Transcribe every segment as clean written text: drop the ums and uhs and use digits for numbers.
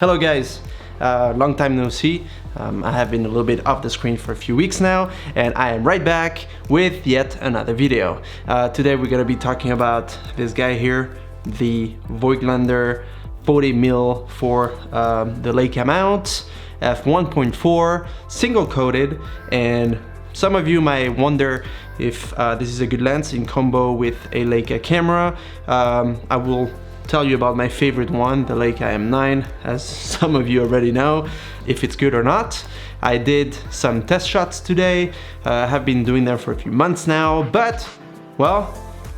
Hello guys, long time no see. I have been a little bit off the screen for a few weeks now, and I am right back with yet another video. Today we're gonna be talking about this guy here, the Voigtlander 40mm for the Leica mount, f1.4, single coated, and some of you might wonder if this is a good lens in combo with a Leica camera. I will tell you about my favorite one, the Leica M9, as some of you already know, if it's good or not. I did some test shots today, have been doing them for a few months now, but, well,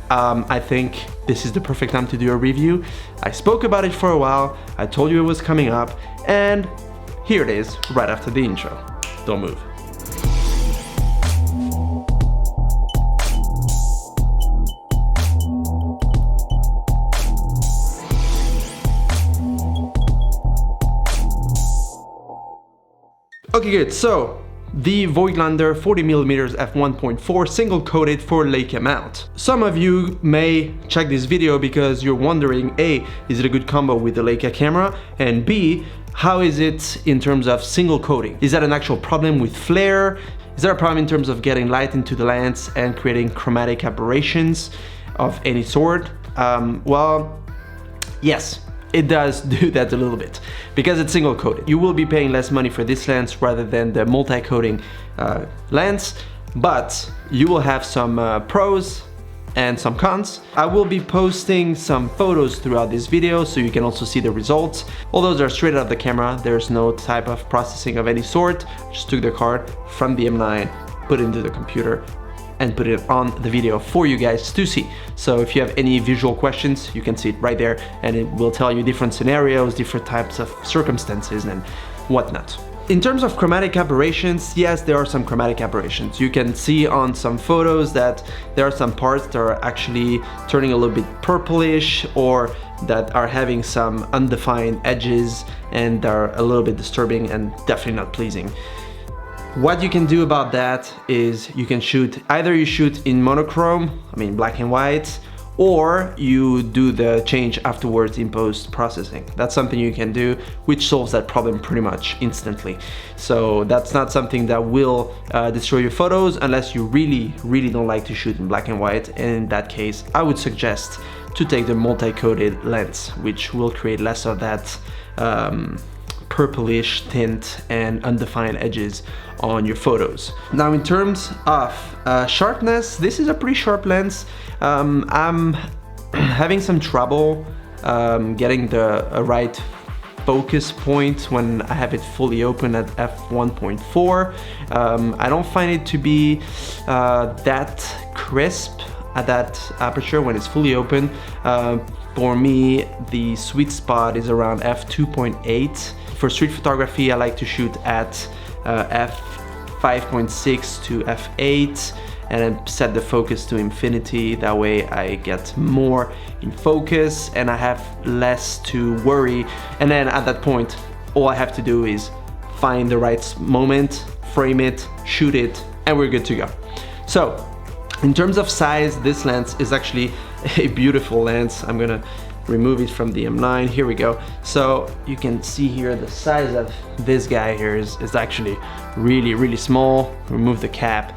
I think this is the perfect time to do a review. I spoke about it for a while, I told you it was coming up, and here it is, right after the intro. Don't move. Okay, good. So the Voigtlander 40mm f1.4 single coated for Leica mount. Some of you may check this video because you're wondering, A, is it a good combo with the Leica camera? And B, how is it in terms of single coating? Is that an actual problem with flare? Is there a problem in terms of getting light into the lens and creating chromatic aberrations of any sort? Well, yes. It does do that a little bit, because it's single coated. You will be paying less money for this lens rather than the multi-coating lens, but you will have some pros and some cons. I will be posting some photos throughout this video so you can also see the results. All those are straight out of the camera. There's no type of processing of any sort. Just took the card from the M9, put it into the computer, and put it on the video for you guys to see. So if you have any visual questions, you can see it right there, and it will tell you different scenarios, different types of circumstances and whatnot. In terms of chromatic aberrations, yes, there are some chromatic aberrations. You can see on some photos that there are some parts that are actually turning a little bit purplish, or that are having some undefined edges and are a little bit disturbing and definitely not pleasing. What you can do about that is you can shoot, either you shoot in monochrome, I mean black and white, or you do the change afterwards in post-processing. That's something you can do, which solves that problem pretty much instantly. So that's not something that will destroy your photos unless you really don't like to shoot in black and white. And in that case, I would suggest to take the multi-coated lens, which will create less of that purplish tint and undefined edges on your photos. Now in terms of sharpness, this is a pretty sharp lens. I'm having some trouble getting the right focus point when I have it fully open at f1.4. I don't find it to be that crisp at that aperture when it's fully open. For me, the sweet spot is around f2.8. For street photography, I like to shoot at f5.6 to f8 and then set the focus to infinity. That way I get more in focus and I have less to worry. And then at that point, all I have to do is find the right moment, frame it, shoot it, and we're good to go. So, in terms of size, this lens is actually a beautiful lens. I'm gonna remove it from the M9. Here we go. So you can see here the size of this guy here is actually really small. Remove the cap.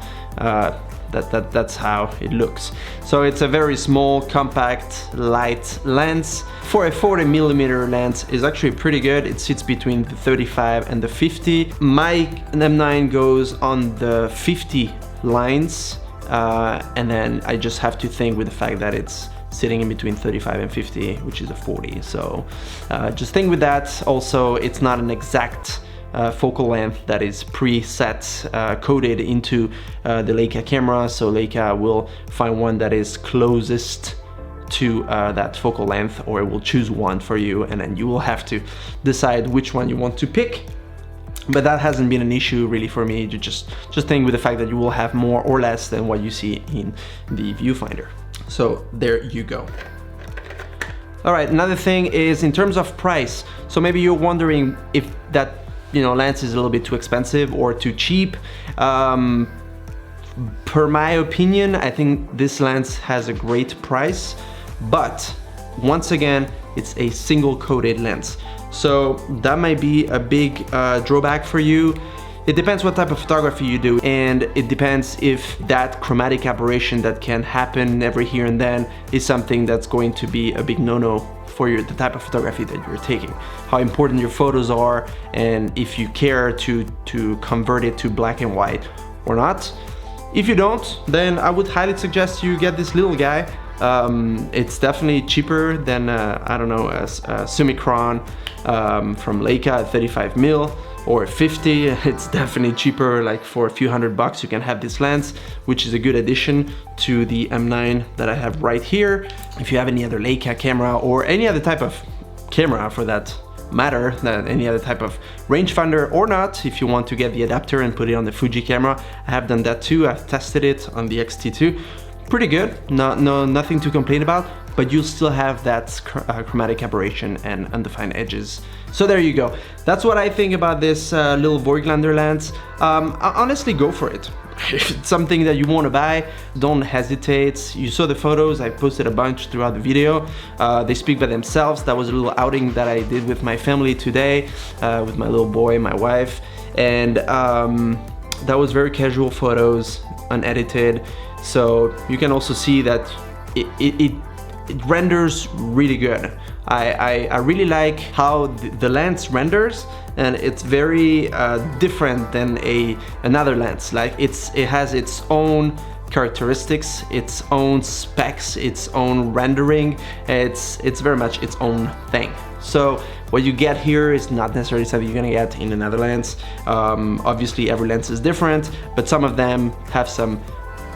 That's how it looks. So it's a very small, compact, light lens. For a 40mm lens is actually pretty good. It sits between the 35 and the 50. My M9 goes on the 50 lines. And then I just have to think with the fact that it's sitting in between 35 and 50, which is a 40. So just think with that. Also, it's not an exact focal length that is preset, coded into the Leica camera. So Leica will find one that is closest to that focal length, or it will choose one for you, and then you will have to decide which one you want to pick. But that hasn't been an issue really for me. You just think with the fact that you will have more or less than what you see in the viewfinder. So there you go. All right, another thing is in terms of price. So maybe you're wondering if that lens is a little bit too expensive or too cheap. Per my opinion, I think this lens has a great price, but once again, it's a single coated lens. So that might be a big drawback for you. It depends what type of photography you do, and it depends if that chromatic aberration that can happen every here and then is something that's going to be a big no-no for the type of photography that you're taking, how important your photos are, and if you care to convert it to black and white or not. If you don't, then I would highly suggest you get this little guy. It's definitely cheaper than I don't know, a Summicron from Leica at 35mm or 50. It's definitely cheaper, like for a few $100 you can have this lens, which is a good addition to the M9 that I have right here. If you have any other Leica camera or any other type of camera for that matter, than any other type of rangefinder or not, if you want to get the adapter and put it on the Fuji camera, I have done that too. I've tested it on the X-T2. Pretty good, nothing to complain about, but you'll still have that chromatic aberration and undefined edges. So there you go. That's what I think about this little Voigtlander lens. Honestly, go for it. If it's something that you want to buy, don't hesitate. You saw the photos, I posted a bunch throughout the video. They speak by themselves. That was a little outing that I did with my family today, with my little boy, my wife, and that was very casual photos, unedited. So you can also see that it renders really good. I really like how the lens renders, and it's very different than another lens. Like it has its own characteristics, its own specs, its own rendering. It's very much its own thing. So what you get here is not necessarily something you're gonna get in another lens. Obviously every lens is different, but some of them have some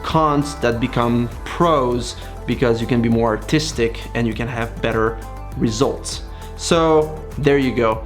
cons that become pros because you can be more artistic and you can have better results. So there you go.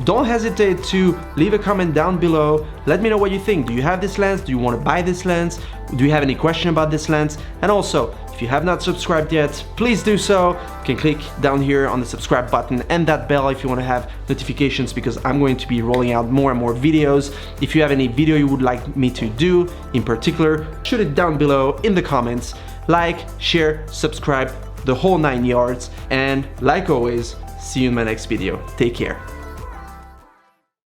Don't hesitate to leave a comment down below. Let me know what you think. Do you have this lens? Do you want to buy this lens? Do you have any question about this lens? And also, if you have not subscribed yet, please do so. You can click down here on the subscribe button and that bell if you want to have notifications, because I'm going to be rolling out more and more videos. If you have any video you would like me to do in particular, shoot it down below in the comments. Like, share, subscribe, the whole 9 yards, and like always, see you in my next video. Take care.